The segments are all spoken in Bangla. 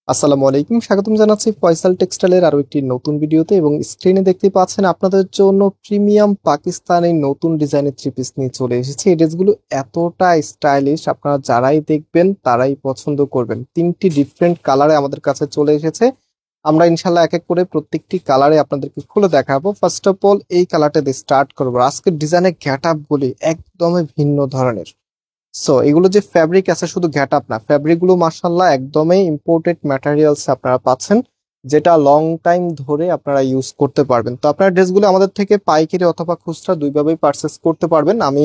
আসসালামু আলাইকুম, স্বাগতম জানাচ্ছি ফয়সাল টেক্সটাইলের আরো একটি নতুন ভিডিওতে। এবং স্ক্রিনে দেখতে পাচ্ছেন আপনাদের জন্য প্রিমিয়াম পাকিস্তানি নতুন ডিজাইনের থ্রি পিস নিয়ে চলে এসেছি। এই ড্রেসগুলো এতটা স্টাইলিশ, আপনারা যারাই দেখবেন তারাই পছন্দ করবেন। তিনটি ডিফারেন্ট কালারে আমাদের কাছে চলে এসেছে। আমরা ইনশাল্লাহ এক এক করে প্রত্যেকটি কালারে আপনাদেরকে খুলে দেখাবো। ফার্স্ট অফ অল এই কালারটা দিয়ে স্টার্ট করবো। আজকের ডিজাইনের গেট আপ গুলি একদমই ভিন্ন ধরনের। সো এগুলো যে ফ্যাব্রিক আছে, শুধু গেট আপ না, ফ্যাব্রিক গুলো মার্শাল্লাহ একদমই ইম্পোর্টেড ম্যাটেরিয়ালস আপনারা পাচ্ছেন, যেটা লং টাইম ধরে আপনারা ইউজ করতে পারবেন। তো আপনারা ড্রেসগুলো আমাদের থেকে পাইকারি অথবা খুচরা দুইভাবেই পারচেস করতে পারবেন। আমি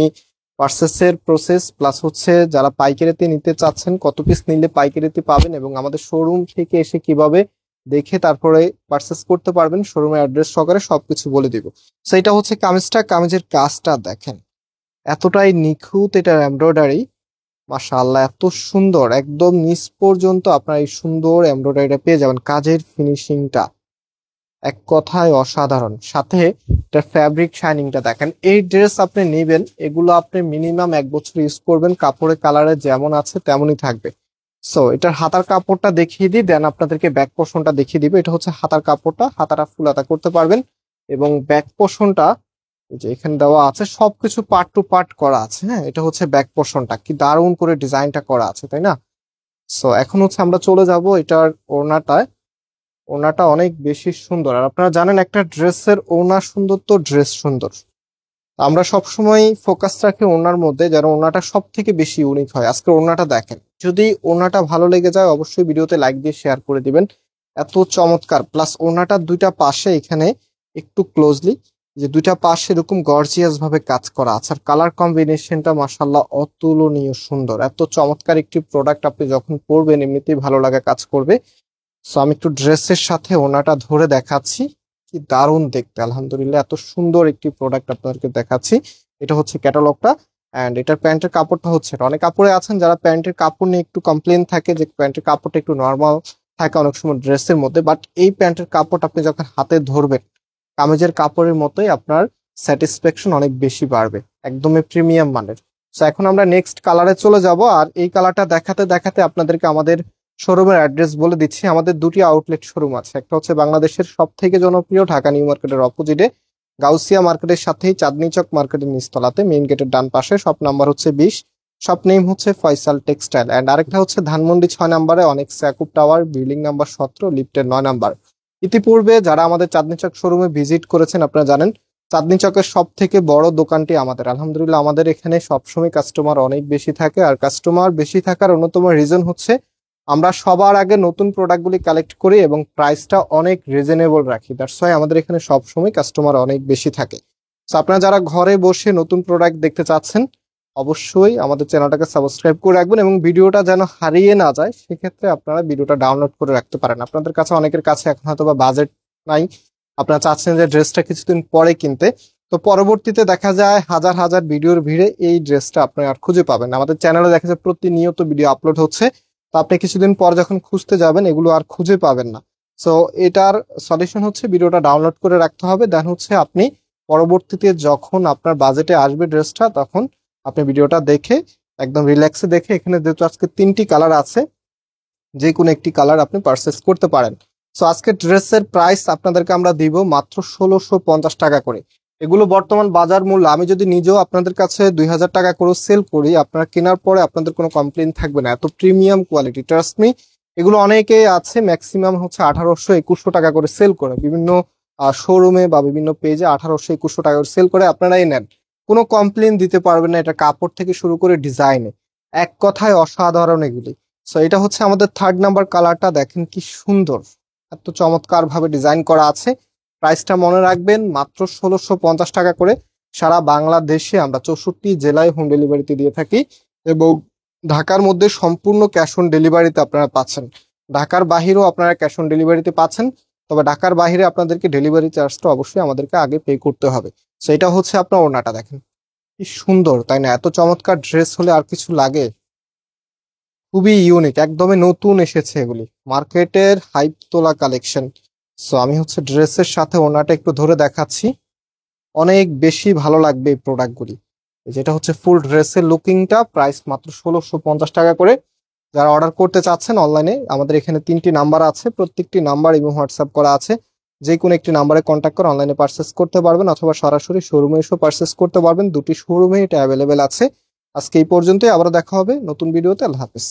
পারচেসের প্রসেস প্লাস হচ্ছে যারা পাইকারিতে নিতে চাচ্ছেন কত পিস নিলে পাইকারিতে পাবেন এবং আমাদের শোরুম থেকে এসে কিভাবে দেখে তারপরে পারচেস করতে পারবেন শোরুমের অ্যাড্রেস সহকারে সবকিছু বলে দিব। সো এটা হচ্ছে কামিজটা, কামিজের কাজটা দেখেন এতটাই নিখুঁত, এটার এমব্রয়ডারি মাশাআল্লাহ এত সুন্দর, একদম নিচ পর্যন্ত আপনার এই সুন্দর এমব্রয়ডারিটা পেয়ে যাবেন। কাজের ফিনিশিংটা এক কথায় অসাধারণ, সাথে এটার ফ্যাব্রিক শাইনিংটা দেখেন। এই ড্রেস আপনি নেবেন, এগুলো আপনি মিনিমাম 1 বছর ইউজ করবেন, কাপড়ের কালারে যেমন আছে তেমনই থাকবে। সো এটার হাতার কাপড়টা দেখিয়ে দিই, দেন আপনাদেরকে ব্যাক পোর্শনটা দেখিয়ে দিব। এটা হচ্ছে হাতার কাপড়টা, হাতাটা ফুল হাতা করতে পারবেন এবং ব্যাক পোর্শনটা এই যে এখানে দেওয়া আছে, সবকিছু পার্ট টু পার্ট করা আছে। হ্যাঁ, এটা হচ্ছে ব্যাক পোর্শনটা, কি দারুণ করে ডিজাইনটা করা আছে, তাই না? সো এখন হচ্ছে আমরা চলে যাব এটার ওড়নাটায়। ওড়নাটা অনেক বেশি সুন্দর, আর আপনারা জানেন একটা ড্রেসের ওড়না সুন্দর তো ড্রেস সুন্দর। আমরা সবসময় ফোকাস রাখি ওড়নার মধ্যে, যেন ওড়নাটা সব থেকে বেশি ইউনিক হয়। আজকে ওড়নাটা দেখেন, যদি ওড়নাটা ভালো লেগে যায় অবশ্যই ভিডিওতে লাইক দিয়ে শেয়ার করে দিবেন। এত চমৎকার, প্লাস ওড়নাটার দুইটা পাশে এখানে একটু ক্লোজলি যে দুইটা পাশে এরকম গর্জিয়াস ভাবে কাজ করা আছে, আর কালার কম্বিনেশনটা মাশাআল্লাহ অতুলনীয় সুন্দর। এত চমৎকার একটি প্রোডাক্ট আপনি যখন পরবেন এমনিতেই ভালো লাগা কাজ করবে। সো আমি একটু ড্রেসের সাথে ওড়নাটা ধরে দেখাচ্ছি, কি দারুণ দেখতে। আলহামদুলিল্লাহ এত সুন্দর একটি প্রোডাক্ট আপনাদেরকে দেখাচ্ছি। এটা হচ্ছে ক্যাটালগটা, এন্ড এটার প্যান্টের কাপড়টা হচ্ছে এটা। অনেক কাপড়ে আছেন যারা প্যান্টের কাপড় নিয়ে একটু কমপ্লেন থাকে যে প্যান্টের কাপড়টা একটু নর্মাল থাকে অনেক সময় ড্রেসের মধ্যে, বাট এই প্যান্টের কাপড়টা আপনি যখন হাতে ধরবেন কামিজের কাপড়ের মতোই আপনার স্যাটিসফ্যাকশন অনেক বেশি বাড়বে, একদমই প্রিমিয়াম মানের। তো এখন আমরা নেক্সট কালারে চলে যাব, আর এই কালারটা দেখাতে দেখাতে আপনাদেরকে আমাদের শোরুমের অ্যাড্রেস বলে দিচ্ছি। আমাদের দুটি আউটলেট শোরুম আছে, একটা হচ্ছে বাংলাদেশের সব থেকে জনপ্রিয় ঢাকা নিউ মার্কেটের অপোজিটে গাউসিয়া মার্কেটের সাথেই চাঁদনি চক মার্কেটের নিচতলাতে মেইন গেটের ডান পাশে, শপ নাম্বার হচ্ছে 20, শপ নেম হচ্ছে ফয়সাল টেক্সটাইল। এন্ড আরেকটা হচ্ছে ধানমন্ডি 6 নম্বরে অনেক স্যাকুব টাওয়ার, বিল্ডিং নাম্বার 17, লিফটের 9 নম্বর। ইতিপূর্বে যারা আমাদের চাঁদনি চক শোরুমে ভিজিট করেছেন আপনারা জানেন চাঁদনি চকের সব থেকে বড় দোকানটি আমাদের। আলহামদুলিল্লাহ আমাদের এখানে সবসময় কাস্টমার অনেক বেশি থাকে, আর কাস্টমার বেশি থাকার অন্যতম রিজন হচ্ছে আমরা সবার আগে নতুন প্রোডাক্টগুলি কালেক্ট করি এবং প্রাইসটা অনেক রিজনেবল রাখি। দ্যাটস ওয়াই আমাদের এখানে সবসময় কাস্টমার অনেক বেশি থাকে। তো আপনারা যারা ঘরে বসে নতুন প্রোডাক্ট দেখতে চাচ্ছেন অবশ্যই আমাদের চ্যানেলটাকে সাবস্ক্রাইব করে রাখবেন, এবং ভিডিওটা যেন হারিয়ে না যায় সেক্ষেত্রে আপনারা ভিডিওটা ডাউনলোড করে রাখতে পারেন। আপনাদের কাছে অনেকের কাছে এখন হয়তো বা বাজেট নাই, আপনারা চাচ্ছেন যে ড্রেসটা কিছুদিন পরে কিনতে, তো পরবর্তীতে দেখা যায় হাজার হাজার ভিডিওর ভিড়ে এই ড্রেসটা আপনি আর খুঁজে পাবেন না। আমাদের চ্যানেলে দেখা যায় প্রতিনিয়ত ভিডিও আপলোড হচ্ছে, তো আপনি কিছুদিন পর যখন খুঁজতে যাবেন এগুলো আর খুঁজে পাবেন না। সো এটার সলিউশন হচ্ছে ভিডিওটা ডাউনলোড করে রাখতে হবে, দেন হচ্ছে আপনি পরবর্তীতে যখন আপনার বাজেটে আসবে ড্রেসটা তখন আপনি ভিডিওটা দেখে একদম রিল্যাক্সে দেখে, এখানে যেহেতু আজকে 3টি কালার আছে যে কোনো একটি কালার আপনি পারচেস করতে পারেন। সো আজকে ড্রেসের প্রাইস আপনাদেরকে আমরা দিব মাত্র 1650 টাকা করে। এগুলো বর্তমান বাজার মূল্য, আমি যদি নিজেও আপনাদের কাছে 2000 টাকা করে সেল করি আপনারা কেনার পরে আপনাদের কোনো কমপ্লেন থাকবে না, এত প্রিমিয়াম কোয়ালিটি। ট্রাস্ট মি, এগুলো অনেকে আছে ম্যাক্সিমাম হচ্ছে 1800-2100 টাকা করে সেল করে বিভিন্ন শোরুমে বা বিভিন্ন পেজে 1800-2100 টাকা করে সেল করে, আপনারাই নেন, কোনো কমপ্লেন দিতে পারবেন না। এটা কাপড় থেকে শুরু করে ডিজাইনে এক কথায় অসাধারণ এগুলি। সো এটা হচ্ছে আমাদের 3rd নাম্বার কালারটা, দেখেন কি সুন্দর, এত চমৎকার ভাবে ডিজাইন করা আছে। প্রাইসটা মনে রাখবেন মাত্র 1650 টাকা করে। সারা বাংলাদেশে আমরা 64 জেলায় হোম ডেলিভারিতে দিয়ে থাকি, এবং ঢাকার মধ্যে সম্পূর্ণ ক্যাশ অন ডেলিভারিতে আপনারা পাচ্ছেন। ঢাকার বাহিরেও আপনারা ক্যাশ অন ডেলিভারিতে পাচ্ছেন, তবে ঢাকার বাহিরে আপনাদেরকে ডেলিভারি চার্জটা অবশ্যই আমাদেরকে আগে পে করতে হবে। সো এটা হচ্ছে আপনার ওড়নাটা দেখেন কি সুন্দর, তাই না? এত চমৎকার ড্রেস হলে আর কিছু লাগে? খুবই ইউনিক, একদমই নতুন এসেছে এগুলি, মার্কেটের হাইপ তোলা কালেকশন। সো আমি হচ্ছে ড্রেসের সাথে ওড়নাটা একটু ধরে দেখাচ্ছি, অনেক বেশি ভালো লাগবে এই প্রোডাক্টগুলি। যেটা হচ্ছে ফুল ড্রেসের লুকিংটা, প্রাইস মাত্র 1650 টাকা করে। যারা অর্ডার করতে চাচ্ছেন অনলাইনে, আমাদের এখানে 3টি নাম্বার আছে, প্রত্যেকটি নাম্বার এবং হোয়াটসঅ্যাপ করা আছে। যে কোনো একটি নাম্বারে কন্ট্যাক্ট করে অনলাইনে পারচেস করতে পারবেন, অথবা সরাসরি শোরুমে এসেও পারচেস করতে পারবেন। দুটি শোরুমে এটা অ্যাভেলেবেল আছে। আজকে এই পর্যন্তই, আবারও দেখা হবে নতুন ভিডিওতে। আল্লাহ হাফেজ।